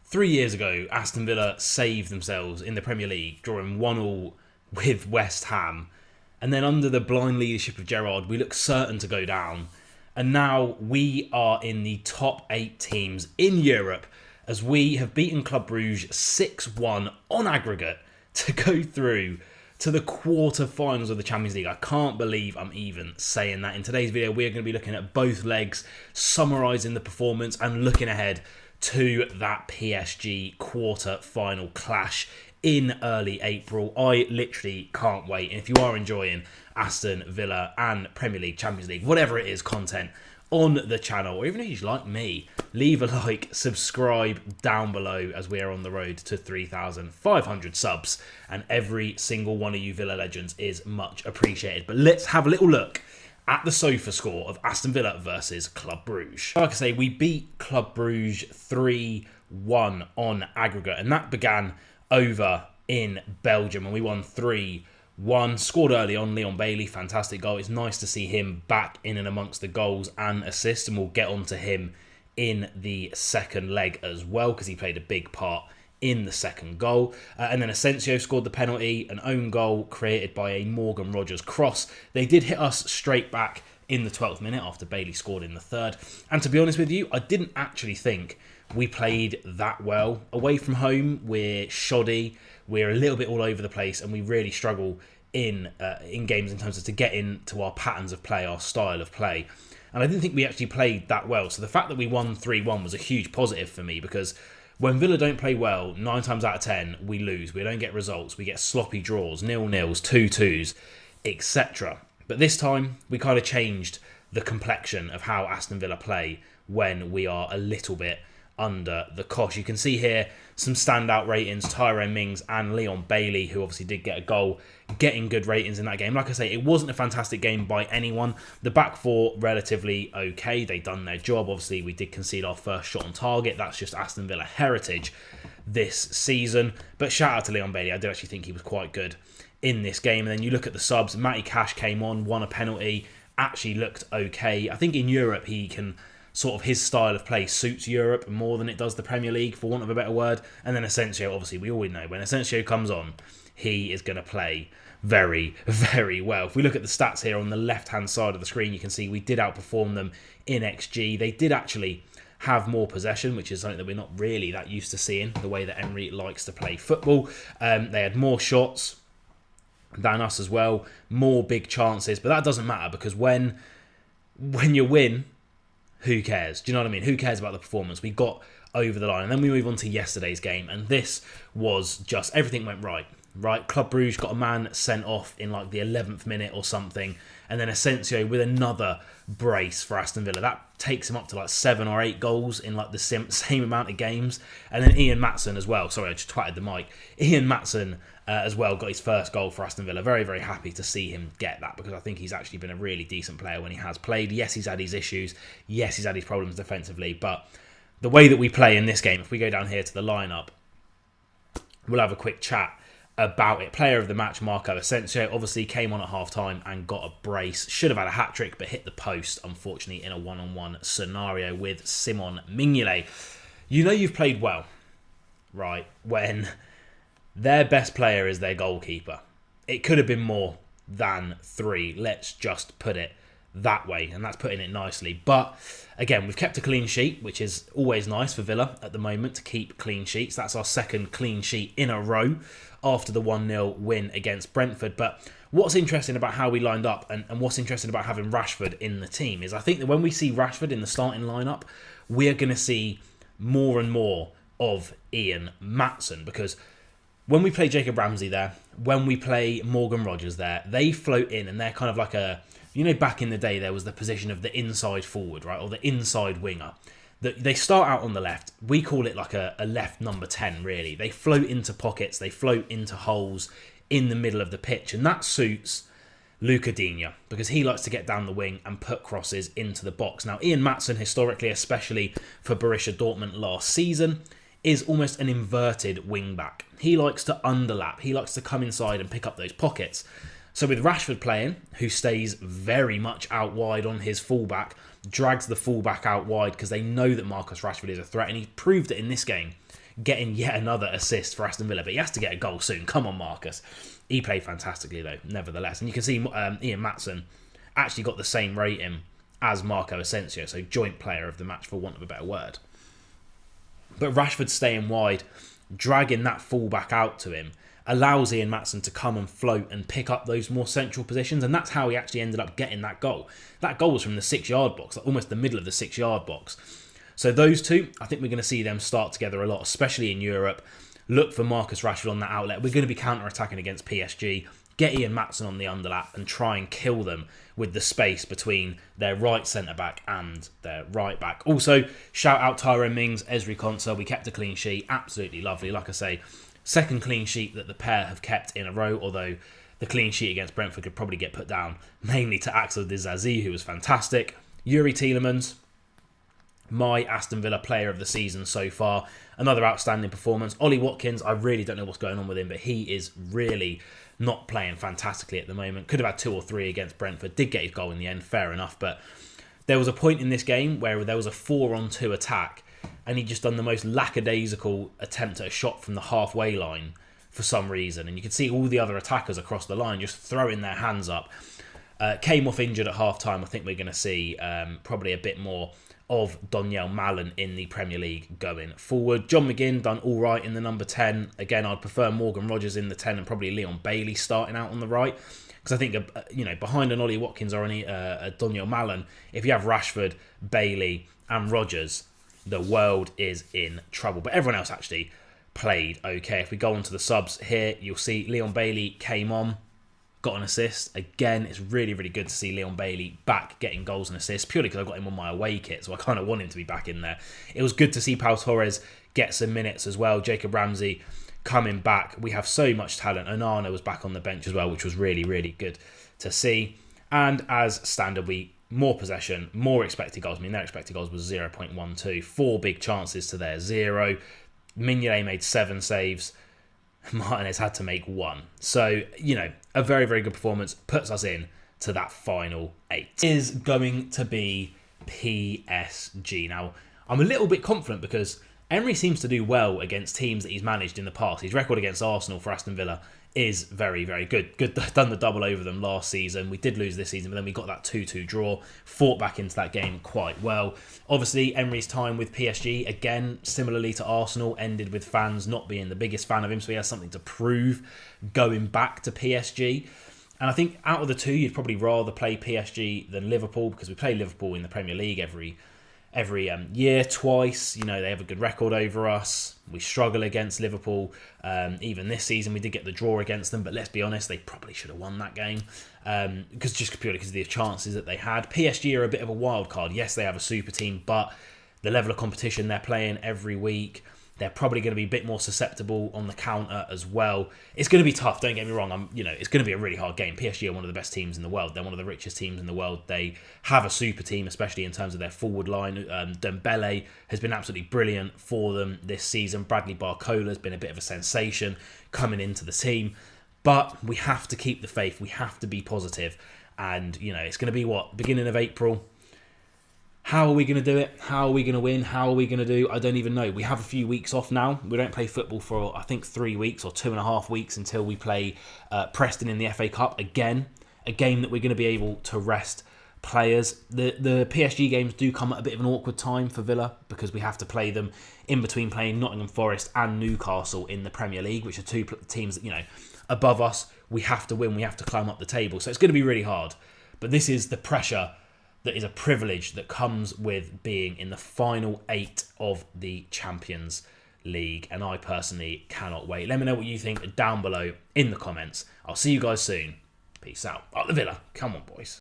3 years ago, Aston Villa saved themselves in the Premier League, drawing 1-1 with West Ham. And then under the blind leadership of Gerrard, we look certain to go down. And now we are in the top 8 teams in Europe as we have beaten Club Brugge 6-1 on aggregate to go through to the quarter-finals of the Champions League. I can't believe I'm even saying that. In today's video, we're going to be looking at both legs, summarising the performance and looking ahead to that PSG quarter-final clash in early April. I literally can't wait. And if you are enjoying Aston Villa and Premier League, Champions League, whatever it is, content on the channel, or even if you like me, leave a like, subscribe down below as we are on the road to 3,500 subs, and every single one of you Villa legends is much appreciated. But let's have a little look at the sofa score of Aston Villa versus Club Brugge. Like I say, we beat Club Brugge 3-1 on aggregate, and that began over in Belgium, and we won 3-1. Scored early on, Leon Bailey, fantastic goal. It's nice to see him back in and amongst the goals and assists, and we'll get on to him in the second leg as well, because he played a big part in the second goal. And then Asensio scored the penalty, an own goal created by a Morgan Rogers cross. They did hit us straight back in the 12th minute after Bailey scored in the third. And to be honest with you, I didn't actually think we played that well. Away from home, we're shoddy, we're a little bit all over the place, and we really struggle in games in terms of to get into our patterns of play, our style of play. And I didn't think we actually played that well. So the fact that we won 3-1 was a huge positive for me, because when Villa don't play well, 9 times out of 10, we lose. We don't get results. We get sloppy draws, 0-0s, 2-2s, etc. But this time, we kind of changed the complexion of how Aston Villa play when we are a little bit under the cosh. You can see here some standout ratings, Tyrone Mings and Leon Bailey, who obviously did get a goal, getting good ratings in that game. Like I say, it wasn't a fantastic game by anyone. The back four, relatively okay. They done their job. Obviously, we did concede our first shot on target. That's just Aston Villa heritage this season. But shout out to Leon Bailey. I did actually think he was quite good in this game. And then you look at the subs. Matty Cash came on, won a penalty, actually looked okay. I think in Europe, he can sort of, his style of play suits Europe more than it does the Premier League, for want of a better word. And then Asensio, obviously, we already know when Asensio comes on, he is going to play very, very well. If we look at the stats here on the left-hand side of the screen, you can see we did outperform them in XG. They did actually have more possession, which is something that we're not really that used to seeing, the way that Emery likes to play football. They had more shots than us as well, more big chances, but that doesn't matter, because when you win, who cares? Do you know what I mean? Who cares about the performance? We got over the line. And then we move on to yesterday's game, and this was just, everything went right. Club Brugge got a man sent off in like the 11th minute or something, and then Asensio with another brace for Aston Villa. That takes him up to like 7 or 8 goals in like the same amount of games. And then Ian Maatsen as well. Sorry, I just twatted the mic. Ian Maatsen as well got his first goal for Aston Villa. Very, very happy to see him get that, because I think he's actually been a really decent player when he has played. Yes, he's had his issues. Yes, he's had his problems defensively. But the way that we play in this game, if we go down here to the lineup, we'll have a quick chat about it. Player of the match, Marco Asensio, obviously came on at half-time and got a brace. Should have had a hat-trick, but hit the post, unfortunately, in a one-on-one scenario with Simon Mignolet. You know you've played well, right, when their best player is their goalkeeper. It could have been more than 3. Let's just put it that way, and that's putting it nicely. But again, we've kept a clean sheet, which is always nice for Villa at the moment, to keep clean sheets. That's our second clean sheet in a row after the 1-0 win against Brentford. But what's interesting about how we lined up, and what's interesting about having Rashford in the team, is I think that when we see Rashford in the starting lineup, we're going to see more and more of Ian Maatsen, because when we play Jacob Ramsey there, when we play Morgan Rogers there, they float in, and they're kind of like a, you know, back in the day there was the position of the inside forward, right, or the inside winger. They start out on the left. We call it like a left number 10, really. They float into pockets, they float into holes in the middle of the pitch, and that suits Luca Digne, because he likes to get down the wing and put crosses into the box. Now, Ian Maatsen, historically, especially for Borussia Dortmund last season, is almost an inverted wing-back. He likes to underlap. He likes to come inside and pick up those pockets. So with Rashford playing, who stays very much out wide on his fullback, drags the fullback out wide because they know that Marcus Rashford is a threat, and he proved it in this game. getting yet another assist for Aston Villa, but he has to get a goal soon. Come on, Marcus. He played fantastically, though, nevertheless. And you can see Ian Maatsen actually got the same rating as Marco Asensio, so joint player of the match, for want of a better word. But Rashford staying wide, dragging that fullback out to him, allows Ian Maatsen to come and float and pick up those more central positions, and that's how he actually ended up getting that goal. That goal was from the 6-yard box, like almost the middle of the 6-yard box. So those two, I think we're going to see them start together a lot, especially in Europe. Look for Marcus Rashford on that outlet. We're going to be counter-attacking against PSG. Get Ian Maatsen on the underlap and try and kill them with the space between their right centre-back and their right-back. Also, shout out Tyrone Mings, Ezri Konsa. We kept a clean sheet. Absolutely lovely. Like I say, second clean sheet that the pair have kept in a row, although the clean sheet against Brentford could probably get put down mainly to Axel Disasi, who was fantastic. Yuri Tielemans, my Aston Villa player of the season so far. Another outstanding performance. Ollie Watkins, I really don't know what's going on with him, but he is really not playing fantastically at the moment. Could have had 2 or 3 against Brentford. Did get his goal in the end, fair enough. But there was a point in this game where there was a 4-on-2 attack, and he just done the most lackadaisical attempt at a shot from the halfway line for some reason. And you could see all the other attackers across the line just throwing their hands up. Came off injured at half-time. I think we're going to see probably a bit more of Donyell Malen in the Premier League going forward. John McGinn done all right in the number 10. Again, I'd prefer Morgan Rogers in the 10 and probably Leon Bailey starting out on the right. Because I think, behind an Ollie Watkins or a Donyell Malen, if you have Rashford, Bailey and Rogers, the world is in trouble. But everyone else actually played okay. If we go on to the subs here, you'll see Leon Bailey came on, got an assist. Again, it's really, really good to see Leon Bailey back getting goals and assists, purely because I got him on my away kit, so I kind of want him to be back in there. It was good to see Pau Torres get some minutes as well. Jacob Ramsey coming back. We have so much talent. Onana was back on the bench as well, which was really, really good to see. And as standard, more possession, more expected goals. I mean, their expected goals was 0.12. 4 big chances to their 0. Mignolet made 7 saves. Martinez had to make 1. So, a very, very good performance. Puts us in to that final 8. It is going to be PSG. Now, I'm a little bit confident because Emery seems to do well against teams that he's managed in the past. His record against Arsenal for Aston Villa is very, very good. Done the double over them last season. We did lose this season, but then we got that 2-2 draw. Fought back into that game quite well. Obviously, Emery's time with PSG, again, similarly to Arsenal, ended with fans not being the biggest fan of him, so he has something to prove going back to PSG. And I think out of the two, you'd probably rather play PSG than Liverpool, because we play Liverpool in the Premier League every year, twice. They have a good record over us. We struggle against Liverpool. Even this season, we did get the draw against them, but let's be honest, they probably should have won that game purely because of the chances that they had. PSG are a bit of a wild card. Yes, they have a super team, but the level of competition they're playing every week, they're probably going to be a bit more susceptible on the counter as well. It's going to be tough, don't get me wrong. It's going to be a really hard game. PSG are one of the best teams in the world. They're one of the richest teams in the world. They have a super team, especially in terms of their forward line. Dembele has been absolutely brilliant for them this season. Bradley Barcola has been a bit of a sensation coming into the team. But we have to keep the faith. We have to be positive. And, it's going to be beginning of April. How are we going to do it? How are we going to win? How are we going to do? I don't even know. We have a few weeks off now. We don't play football for, I think, 3 weeks or 2.5 weeks until we play Preston in the FA Cup again. A game that we're going to be able to rest players. The PSG games do come at a bit of an awkward time for Villa because we have to play them in between playing Nottingham Forest and Newcastle in the Premier League, which are two teams that, above us. We have to win. We have to climb up the table. So it's going to be really hard. But this is the pressure that is a privilege that comes with being in the final 8 of the Champions League. And I personally cannot wait. Let me know what you think down below in the comments. I'll see you guys soon. Peace out. Up the Villa. Come on, boys.